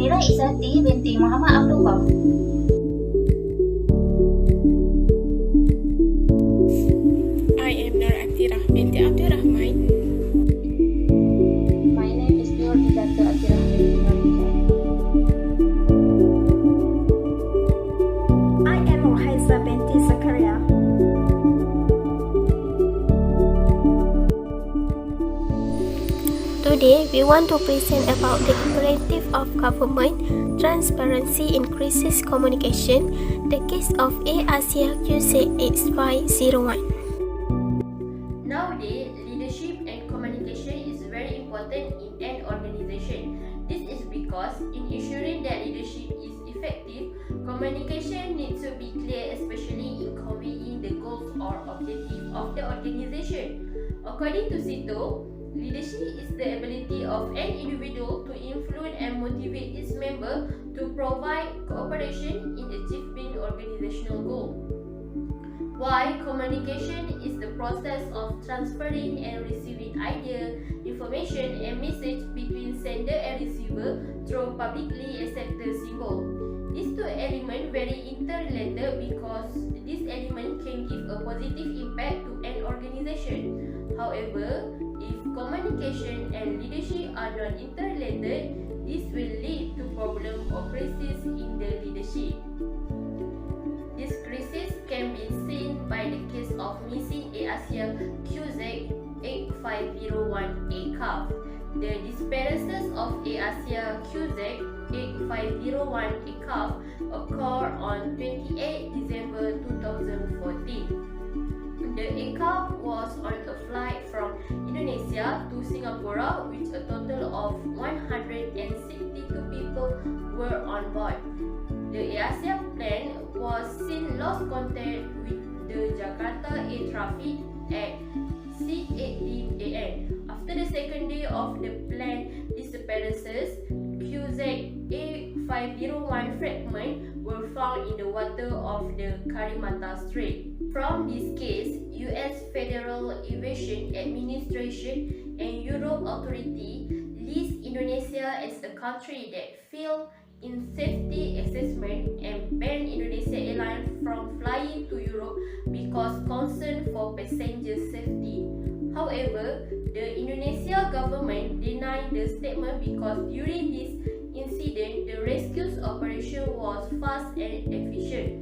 Amira Izzati binti Muhammad Abdullah. I am Nur Atirah binti Abdurrahman. My name is Nur Izzati Atirah binti Nurifah. I am Ruhaiza binti Zakaria. Today, we want to present about the imperative of government, transparency increases communication, the case of ASEA QZ 8501. Nowadays, leadership and communication is very important in an organization. This is because in ensuring that leadership is effective, communication needs to be clear, especially in conveying the goals or objectives of the organization. According to Sito, leadership is the ability of an individual to influence and motivate its member to provide cooperation in achieving organizational goals. While communication is the process of transferring and receiving ideas, information, and message between sender and receiver through publicly accepted symbol. These two elements very interrelated because this element can give a positive impact to an organization. However, if communication and leadership are not interrelated, this will lead to problem or crisis in the leadership. This crisis can be seen by the case of missing ASEA QZ 8501 ACAF. The disappearances of ASEA QZ 8501 ACAF occurred on 28 December 2014. The ACAF was on a flight from Indonesia to Singapore, with a total of 162 people were on board. The ASEA plane was seen lost contact with the Jakarta air traffic at 6:18 a.m. After the second day of the plane disappearances, QZ A501 fragments were found in the water of the Karimata Strait. From this case, U.S. Federal Aviation Administration and Europe Authority list Indonesia as a country that failed in safety assessment and banned Indonesia Airlines from flying to Europe because concern for passenger safety. However, the Indonesia government denied the statement because during this incident, the rescue operation was fast and efficient.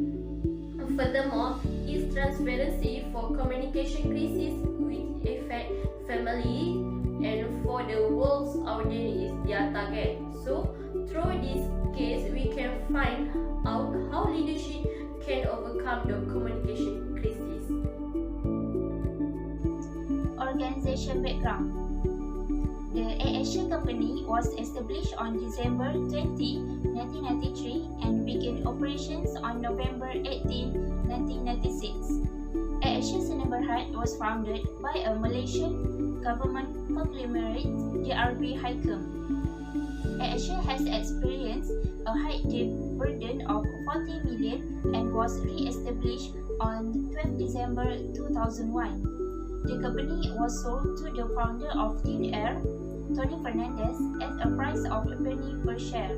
Furthermore, its transparency for communication crisis which affect family and for the world's audience is their target. So, through this case, we can find out how leadership can overcome the communication crisis. Organization background. The AirAsia company was established on December 20, 1993 and began operations on November 18, 1996. AirAsia Sdn Bhd was founded by a Malaysian government conglomerate, DRB Hicom. AirAsia has experienced a high debt burden of 40 million and was re-established on 12 December 2001. The company was sold to the founder of Thin Air, Tony Fernandez, at a price of a penny per share.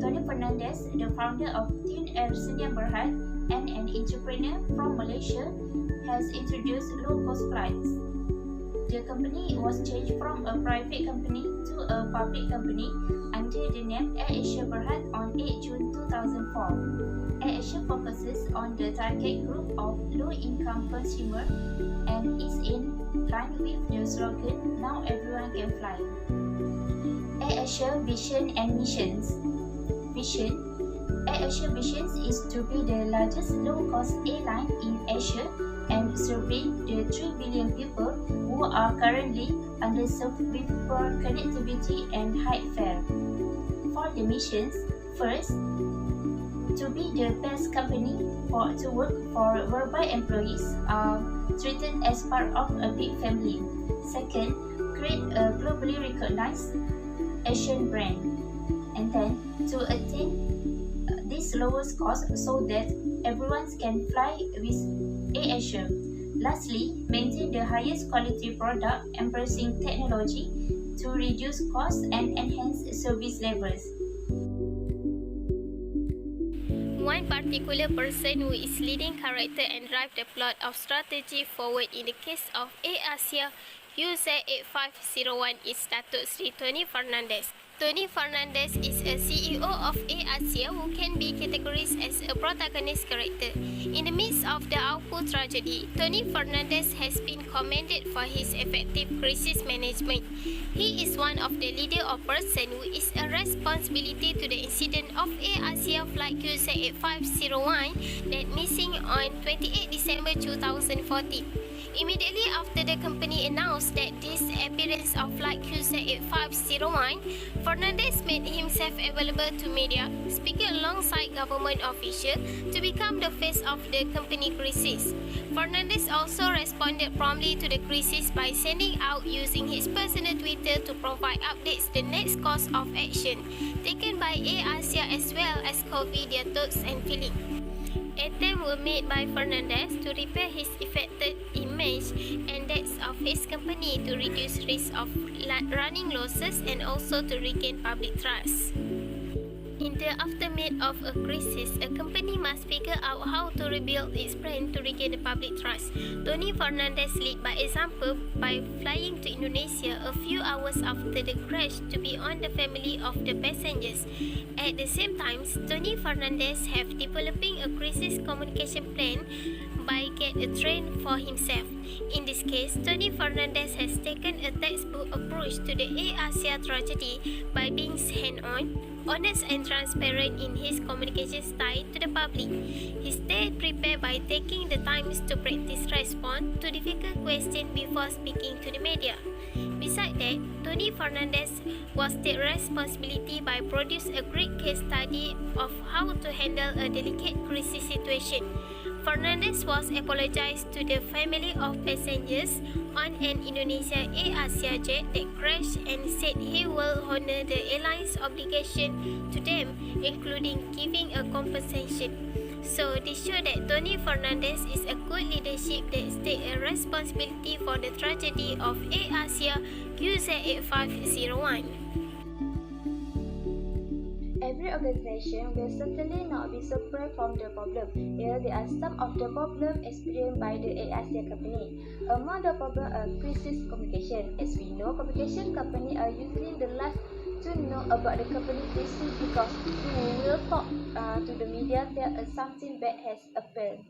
Tony Fernandez, the founder of Thin Air Sdn Bhd and an entrepreneur from Malaysia, has introduced low-cost flights. The company was changed from a private company to a public company under the name AirAsia Berhad on 8 June 2004. AirAsia focuses on the target group of low-income consumers and is in line with the slogan, "Now everyone can fly." AirAsia Vision and Missions. Vision. AirAsia Vision is to be the largest low-cost airline in Asia and serving the 3 billion people who are currently underserved with poor connectivity and high fare. For the missions, first, to be the best company to work for, whereby employees are treated as part of a big family. Second, create a globally recognized Asian brand. And then, to attain this lowest cost so that everyone can fly with AirAsia. Lastly, maintain the highest quality product, embracing technology to reduce costs and enhance service levels. one particular person who is leading character and drive the plot of strategy forward in the case of Air-Asia UZ8501 is Datuk Sri Tony Fernandes. Tony Fernandes is a CEO of Air-Asia who can be categorized as a protagonist character. In the midst of the Aupu tragedy, Tony Fernandes has been commended for his effective crisis management. He is one of the leader or person who is a responsibility to the incident of Air-Asia flight QZ8501 that missing on 28 December 2014. Immediately after the company announced that this appearance of flight QZ8501, Fernandes made himself available to media, speaking alongside government officials to become the face of the company crisis. Fernandes also responded promptly to the crisis by sending out using his personal Twitter to provide updates the next course of action taken by Air-Asia as well as convey their thoughts and feelings. Attempts were made by Fernandes to repair his affected image and debts of his company to reduce risk of running losses and also to regain public trust. In the aftermath of a crisis, a company must figure out how to rebuild its brand to regain the public trust. Tony Fernandes led by example by flying to Indonesia a few hours after the crash to be on the family of the passengers. At the same time, Tony Fernandes have developing a crisis communication plan by get a train for himself. In this case, Tony Fernandes has taken a textbook approach to the Air-Asia tragedy by being hands-on, honest and transparent in his communication style to the public. He stayed prepared by taking the time to practice response to difficult questions before speaking to the media. Besides that, Tony Fernandes was take responsibility by producing a great case study of how to handle a delicate crisis situation. Fernandes was apologized to the family of passengers on an Indonesia Air-Asia jet that crashed and said he will honor the airline's obligation to them, including giving a compensation. So this shows that Tony Fernandes is a good leadership that takes a responsibility for the tragedy of Air-Asia QZ8501. Every organization will certainly not be separate from the problem. Here there are some of the problems experienced by the Air-Asia company. Among the problems are crisis communication. As we know, communication companies are usually the last to know about the company crisis because who will talk to the media tell us something bad has happened.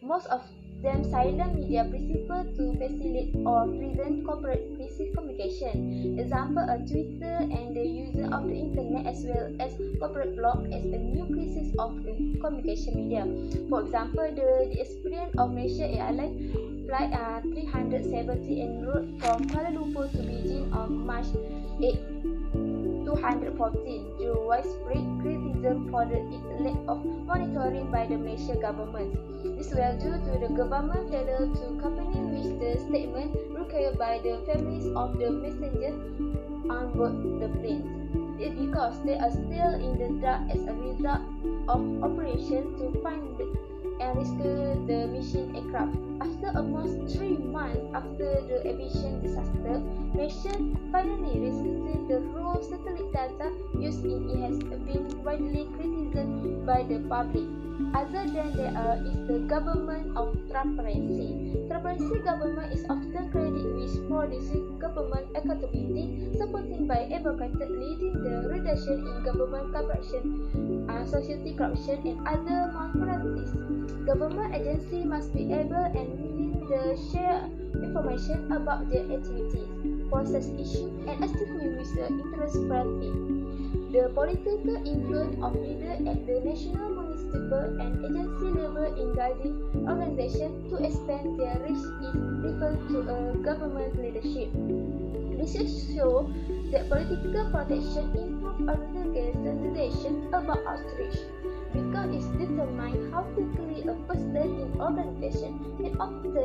Most of them silent media prefer to facilitate or prevent corporate crisis communication. Example are Twitter and the user of the internet as well as corporate blog as a new crisis of the communication media. For example, the experience of Malaysia Airlines flight 370 en route from Kuala Lumpur to Beijing on March 8, 2014 drew widespread criticism for the lack of monitoring by the Malaysia government. This was due to the government failure to accompany with the statement required by the families of the passengers on board the plane. It's because they are still in the dark as a result of operation to find and rescue the missing aircraft. After almost 3 months after the aviation disaster, Malaysia finally received the raw satellite data used in it has been widely criticized by the public. Other than that is the government of transparency. Transparency government is often credited with producing government accountability, supported by advocates leading the reduction in government corruption, society corruption, and other malpractice. Government agency must be able and willing to share information about their activities, process issues, and actively with the interest party. The political influence of leaders at the national, municipal, and agency level in guiding organizations to expand their reach is referred to a government leadership. Research shows that political protection improves organization about outreach because it determines how quickly a person in organization and often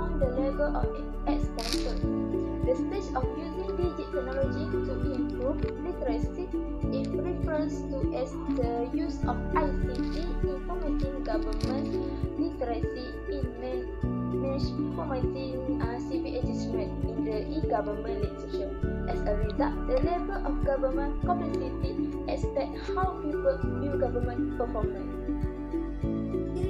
on the level of exposure. The stage of using digital technology to improve literacy is referred to as the use of ICT in promoting government literacy in promoting civic engagement in the e-government literature. As a result, the level of government complexity affects how people view government performance.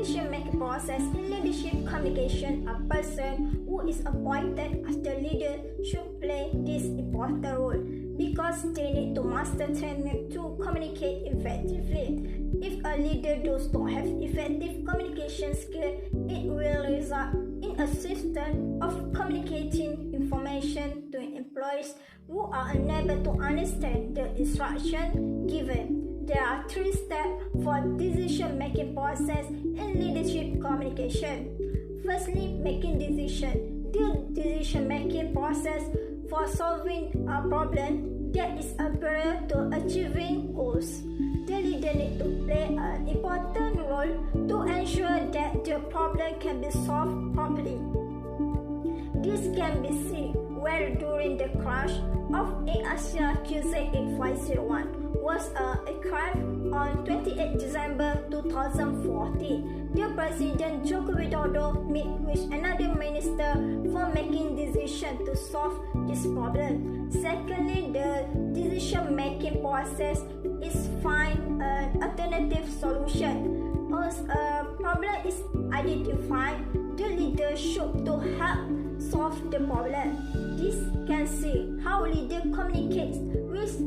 decision-making process in leadership communication, a person who is appointed as the leader should play this important role because they need to master technique to communicate effectively. If a leader does not have effective communication skills, it will result in a system of communicating information to employees who are unable to understand the instruction given. There are 3 steps for decision-making process in leadership communication. Firstly, making decision. The decision-making process for solving a problem that is a barrier to achieving goals. The leader needs to play an important role to ensure that the problem can be solved properly. This can be seen where during the crash of AirAsia QZ8501 was an aircraft on 28 December 2014. The President Joko Widodo met with another minister for making decision to solve this problem. Secondly, the decision-making process is find an alternative solution. Once a problem is identified, the leader should to help solve the problem. This can see how leader communicates with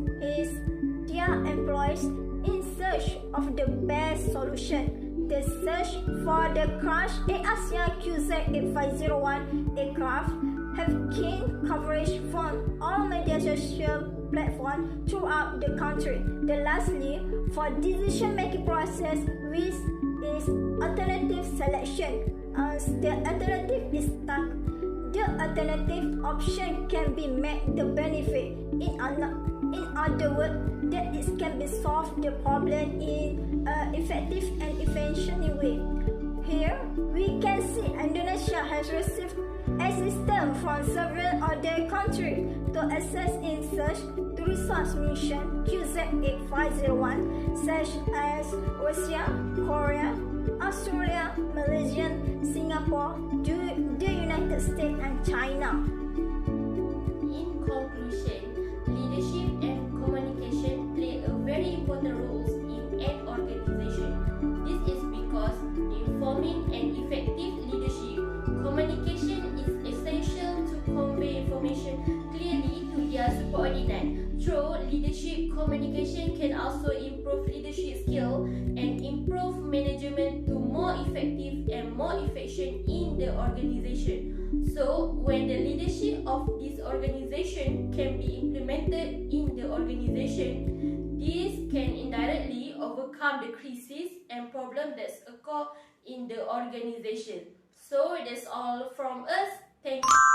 their employees in search of the best solution. The search for the crash AirAsia QZ8501 aircraft have gained coverage from all media social platforms throughout the country. Lastly, for decision-making process, which is alternative selection. As the alternative is stuck, the alternative option can be made the benefit. In other words, that it can be solved the problem in an effective and efficient way. Here, we can see Indonesia has received assistance from several other countries to assist in search to resource mission QZ8501 such as Russia, Korea, Australia, Malaysia, Singapore, the United States and China. In conclusion, leadership and communication play a very important role in an organization. This is because in forming an effective leadership, communication is essential to convey information clearly to their subordinate. Through leadership, communication can also improve leadership skill and improve management to more effective and more efficient in the organization. So, when the leadership of this organization can be implemented in the organization, this can indirectly overcome the crises and problems that occur in the organization. So, that's all from us. Thank you.